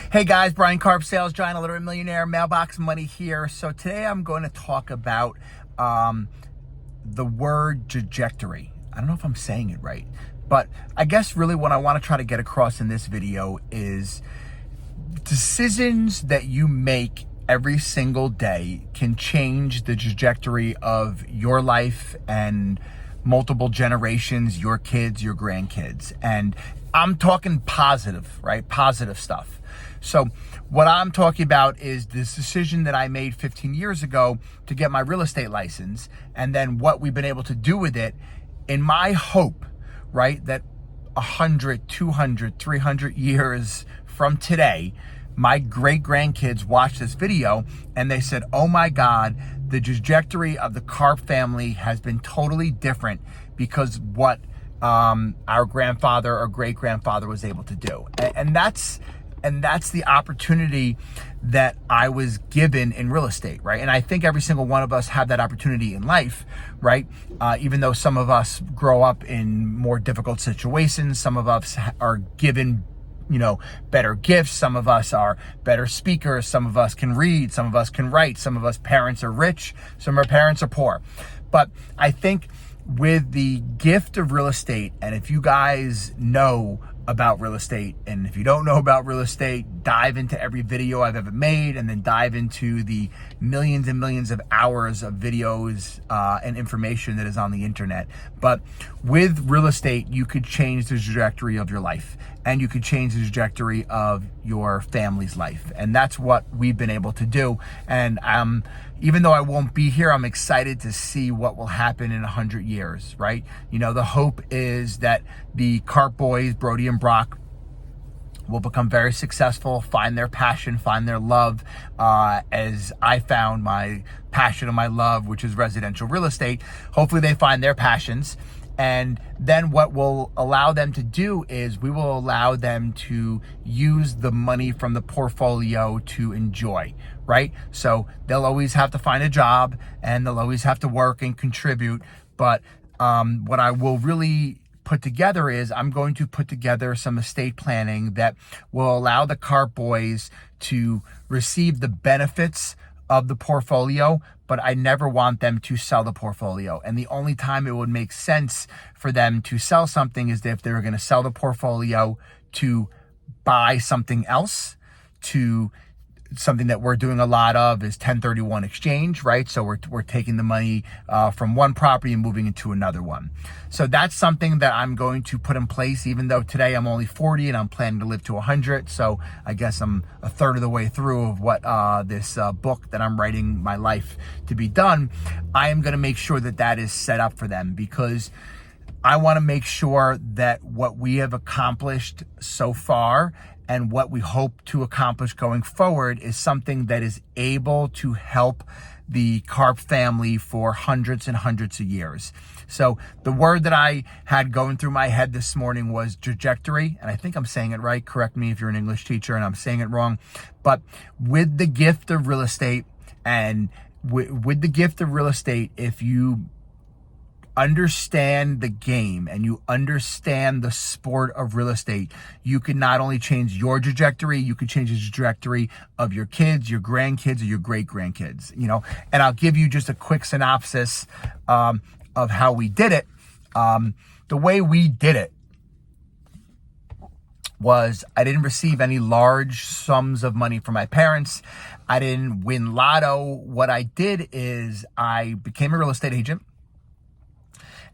Hey guys, Brian Karp, Sales Giant, Illiterate Millionaire, Mailbox Money here. So today I'm going to talk about the word trajectory. I don't know if I'm saying it right, but I guess really what I want to try to get across in this video is decisions that you make every single day can change the trajectory of your life and multiple generations, your kids, your grandkids. And I'm talking positive, right? Positive stuff. So what I'm talking about is this decision that I made 15 years ago to get my real estate license, and then what we've been able to do with it in my hope, right? That 100, 200, 300 years from today, my great grandkids watched this video and they said, oh my God, the trajectory of the Karp family has been totally different because what our grandfather or great grandfather was able to do. And that's the opportunity that I was given in real estate, right? And I think every single one of us have that opportunity in life, right? Even though some of us grow up in more difficult situations, some of us are given better gifts. Some of us are better speakers. Some of us can read. Some of us can write. Some of us parents are rich. Some of our parents are poor. But I think with the gift of real estate, and if you guys know about real estate, and if you don't know about real estate, dive into every video I've ever made, and then dive into the millions and millions of hours of videos and information that is on the internet. But with real estate, you could change the trajectory of your life, and you could change the trajectory of your family's life. And that's what we've been able to do. And even though I won't be here, I'm excited to see what will happen in 100 years, right? The hope is that the Karp boys, Brody and Brock, will become very successful, find their passion, find their love, as I found my passion and my love, which is residential real estate. Hopefully they find their passions. And then what we'll allow them to do is we will allow them to use the money from the portfolio to enjoy, right? So they'll always have to find a job and they'll always have to work and contribute. But what I will really put together is I'm going to put together some estate planning that will allow the Karp boys to receive the benefits of the portfolio, but I never want them to sell the portfolio. And the only time it would make sense for them to sell something is if they were going to sell the portfolio to buy something else, to something that we're doing a lot of is 1031 exchange, right? So we're taking the money from one property and moving into another one. So that's something that I'm going to put in place, even though today I'm only 40 and I'm planning to live to 100. So I guess I'm a third of the way through of what this book that I'm writing my life to be done. I am going to make sure that that is set up for them, because I want to make sure that what we have accomplished so far and what we hope to accomplish going forward is something that is able to help the Karp family for hundreds and hundreds of years. So the word that I had going through my head this morning was trajectory, and I think I'm saying it right. Correct me if you're an English teacher and I'm saying it wrong. But with the gift of real estate, and with the gift of real estate, if you understand the game and you understand the sport of real estate, you can not only change your trajectory, you can change the trajectory of your kids, your grandkids, or your great grandkids, And I'll give you just a quick synopsis of how we did it. The way we did it was I didn't receive any large sums of money from my parents. I didn't win lotto. What I did is I became a real estate agent.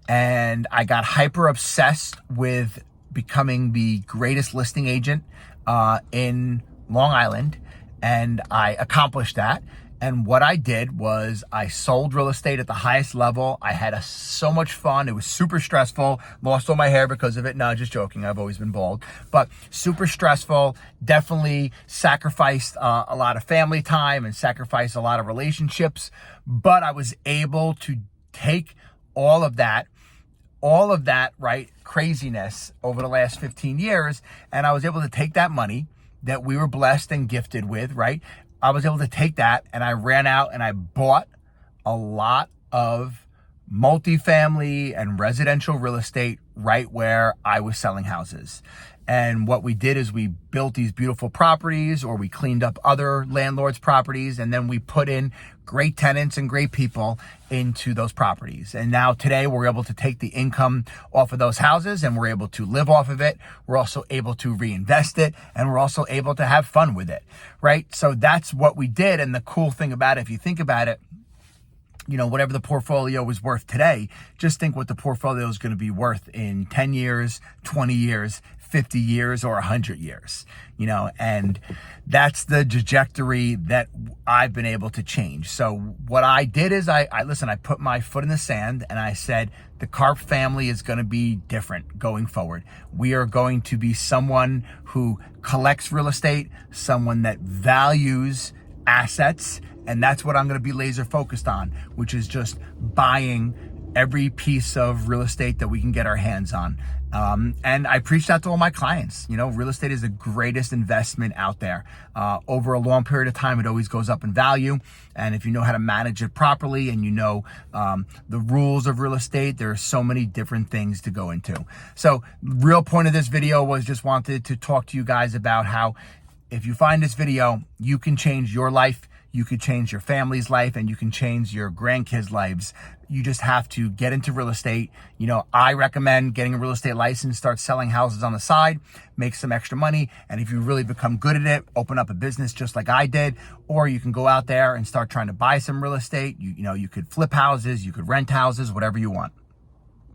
And I got hyper obsessed with becoming the greatest listing agent in Long Island. And I accomplished that. And what I did was I sold real estate at the highest level. I had so much fun. It was super stressful. Lost all my hair because of it. No, just joking. I've always been bald. But super stressful. Definitely sacrificed a lot of family time and sacrificed a lot of relationships. But I was able to take all of that, right, craziness over the last 15 years. And I was able to take that money that we were blessed and gifted with, right? I was able to take that and I ran out and I bought a lot of multifamily and residential real estate right where I was selling houses. And what we did is we built these beautiful properties, or we cleaned up other landlords' properties, and then we put in great tenants and great people into those properties. And now today we're able to take the income off of those houses and we're able to live off of it. We're also able to reinvest it, and we're also able to have fun with it, right? So that's what we did. And the cool thing about it, if you think about it, you know, whatever the portfolio is worth today, just think what the portfolio is going to be worth in 10 years, 20 years, 50 years, or 100 years, you know, and that's the trajectory that I've been able to change. So what I did is I put my foot in the sand and I said, the Karp family is going to be different going forward. We are going to be someone who collects real estate, someone that values assets, and that's what I'm going to be laser focused on, which is just buying every piece of real estate that we can get our hands on. And I preach that to all my clients. You know, real estate is the greatest investment out there. Over a long period of time, it always goes up in value. And if you know how to manage it properly and you know the rules of real estate, there are so many different things to go into. So the real point of this video was just wanted to talk to you guys about how if you find this video, you can change your life. You could change your family's life, and you can change your grandkids' lives. You just have to get into real estate. You know, I recommend getting a real estate license, start selling houses on the side, make some extra money. And if you really become good at it, open up a business just like I did, or you can go out there and start trying to buy some real estate. You know, you could flip houses, you could rent houses, whatever you want.